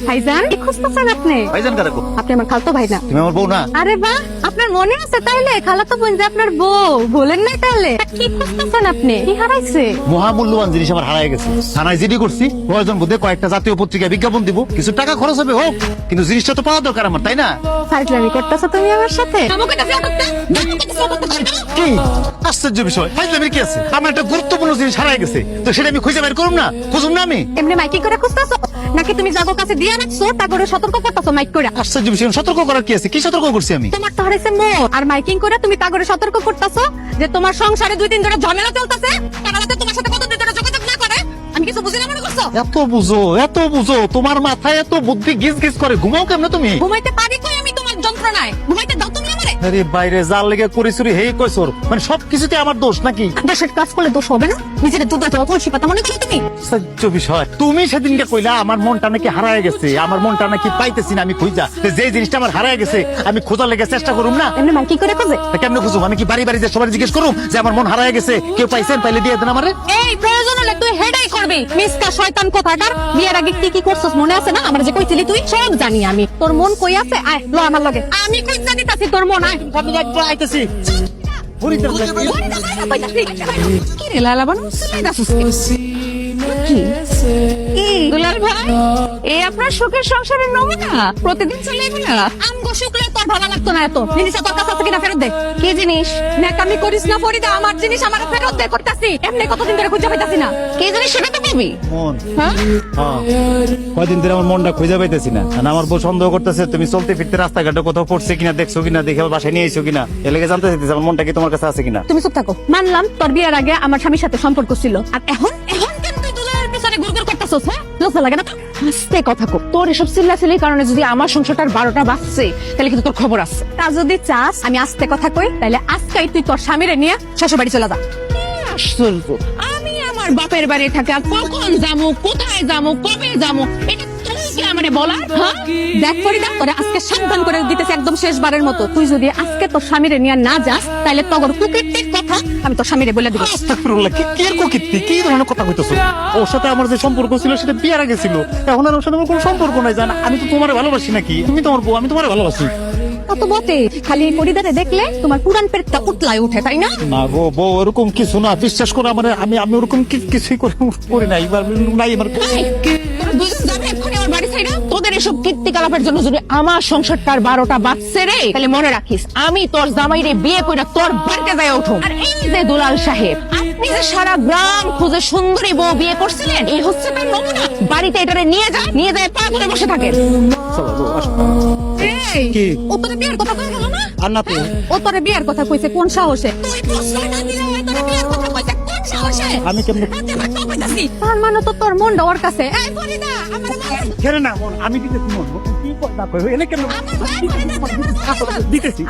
ভাইজান কি খুঁজতেছেন আপনি? ভাইজান কারে গো? আপনি আমার খালতো ভাই না? তুমি আমার বউ না? আরে বাহ, আপনার মনে আছে তাইলে খালাতো বোন যে আপনার বউ, ভুলেন নাই তাহলে? কি খুঁজতেছেন আপনি? কি হারাইছে? মহামূল্যবান জিনিস আমার হারায় গেছে। থানায় জিডি করছি, প্রয়োজন বোধে কয়েকটা জাতীয় পত্রিকায় বিজ্ঞাপন দিব, কিছু টাকা খরচ হবে হোক, কিন্তু জিনিসটা তো পাওয়া দরকার আমার, তাই না? ফাইজলামি করতেছো তুমি আমার সাথে? কি আশ্চর্য বিষয়, ফাইজলামির কি আছে? আমার একটা গুরুত্বপূর্ণ জিনিস হারায় গেছে, তো সেটা আমি খুঁজে বের করুম না? খুঁজুম না আমি? এমনি মাইকিং করে খুঁজতেছো নাকি তুমি জাগো কাছে দিয়ে রাখছো তারপরে সতর্ক করতেছো মাইক করে? আশ্চর্য বিষয়, সতর্ক করার কি আছে? কি সতর্ক করছি আমি? তোমার তো হারাইছে মোর, আর মাইকিং করে তুমি তাগরে সতর্ক করতেছো যে তোমার সংসারে 2-3 ধরে ঝামেলা চলতেছে, তারা যাতে তোমার সাথে কতদিন ধরে যোগাযোগ না করে। আমি কিছু বুঝি না মনে করছো? এত বুঝো, তোমার মাথায় এত বুদ্ধি গিজ গিজ করে, ঘুমাও কেমনে তুমি? ঘুমাইতে পারি কই আমি তোমার যন্ত্রণায়? ঘুমাইতে দাও তুমি আমারে? আরে বাইরে জাল লেগে করিসুরি হেই কইছর, মানে সবকিছুতে আমার দোষ নাকি? দেশের কাজ করলে দোষ হবে না? নিজের দুধ তো কলসি পাতা মনে করো তুমি? আশ্চর্য বিষয়, তুমি সেদিনকে কইলা আমার মনটা নাকি হারায় গেছে, আমার মনটা নাকি পাইতেছি না আমি খুঁজা, যে জিনিসটা আমার হারায় গেছে আমি খোঁজার লেগে চেষ্টা করুম না? এমনি মাইকিং করে খোঁজে? তা কেমনে খুঁজুম? আমি কি বাড়ি বাড়ি যে সবাই জিজ্ঞেস করুম যে আমার মন হারায় গেছে, কেউ পাইছেন? পাইলে দিয়ে দেন আমারে। এই প্রয়োজন হলে তুই হেডাই করবি, মিসকা শয়তান কোথাকার। বিয়ের আগে কি কি করছস মনে আছে না? আমার যে কইছিলি তুই, সব জানি আমি। তোর মন কই আছে? আয় ল আমার লগে, আমি কই জানিতাছি তোর মন। আয় আমি একটু আইতেছি। কি রে লালা বানু কি দুলাল ভাই, এই আপনার সুখের সংসারের নমুনা প্রতিদিন চলে এগুলো না? আমগো শুক্লে তোর ভালো লাগতো না এত। জিনিসটা তোর কাছে আছে কিনা ফেরত দে। কি জিনিস? ন্যাকামি করিস না ফরিদা, আমার জিনিস আমার ফেরত দে। করতাছি এমনি কতদিন ধরে খুঁজে পাইতাছি না। কি জিনিস সেটা তো বলবি। মন হ্যাঁ কয়দিন ধরে আমার মনটা খুঁজে পাইতেছি না, আর আমার বউ সন্দেহ করতেছে তুমি চলতে ফিরতে রাস্তাঘাটে কোথাও পড়ছে কিনা, দেখছো কিনা, দেখে আবার বাসায় নিয়ে এসো কিনা, এ লেগে জানতে চাইতেছে আমার মনটা কি তোমার কাছে আছে কিনা। তুমি চুপ থাকো। মানলাম তোর বিয়ের আগে আমার স্বামীর সাথে সম্পর্ক ছিল, আর এখন এখন কেন তুই দুলালের পিছনে ঘুরঘুর করতেছস? হ্যাঁ লজ্জা লাগে না তোর? আস্তে কথা কো। তোর এসব চিল্লাচিল্লির কারণে যদি আমার সংসারটার 12টা বাজছে তাহলে কিন্তু তোর খবর আছে। তা যদি চাস আমি আস্তে কথা কই, তাহলে আজকেই তুই তোর স্বামীরে নিয়ে শ্বশুর বাড়ি চলে যা। আশ্চর্য, আমি আমার বাপের বাড়ি থাকি, আর কখন যামু, কোথায় যামু, কবে যামু, এটা তুই কি আমারে বলার? হ্যাঁ দেখ ফরিদা, তোরে আজকে সাবধান করে দিতেছি একদম শেষবারের মতো। তুই যদি আজকে তোর স্বামীরে নিয়ে না যাস তাহলে তগর কুকীর্তির কথা আমি তোর স্বামীরে বলে দিব। আস্তাগফিরুল্লাহ, কি এর কীর্তি, কি ধরনের কথা কইতেছো? ওর সাথে আমার যে সম্পর্ক ছিল সেটা বিয়ের আগে ছিল, এখন আর ওর সাথে আমার কোনো সম্পর্ক নাই। জানা আমি তো তোমারে ভালোবাসি নাকি? তুমি তো আমার বউ, আমি তোমারে ভালোবাসি। কত বটে, খালি এই পরিদারে দেখলে তোমার পুরান পেটটা উতলায় উঠে, তাই না? না গো বউ, ওরকম কিছু না, বিশ্বাস করো আমার, আমি ওরকম কিছুই করি নাই, নাই আমার। তোরা দুইজন যাবে এক্ষুনি আমার বাড়ি ছাইড়া। তোদের এসব কীর্তিকলাপের জন্য যদি আমার সংসারটার 12টা বাজছে রে, তাহলে মনে রাখিস আমি তোর জামাইরে বিয়ে কইরা তোর বাড়িতে যাই উঠো। আর এই যে দুলাল সাহেব, আপনি যে সারা গ্রাম খুঁজে সুন্দরী বউ বিয়ে করছিলেন, এই হচ্ছে তার নমুনা। বাড়িতে এটারে নিয়ে যায় পা করে বসে থাকেন। এই, কি? ও তোরে বিয়ের কথা কই গেল না? আর না তো। ও তোরে বিয়ের কথা কইছে কোন সাহসে? তুই প্রশ্রয় না দিলে ওই তোরে বিয়ের কথা কইছে কোন সাহসে? আমি কেমনে? তার মানে তো তোর মনটা ওর কাছে। এই ফরিদা, আমার মন কেন না মন, আমি দিতেছি মন, কি কথা কই এনে কেন আমার দিতেছি। আমার দিতেছি।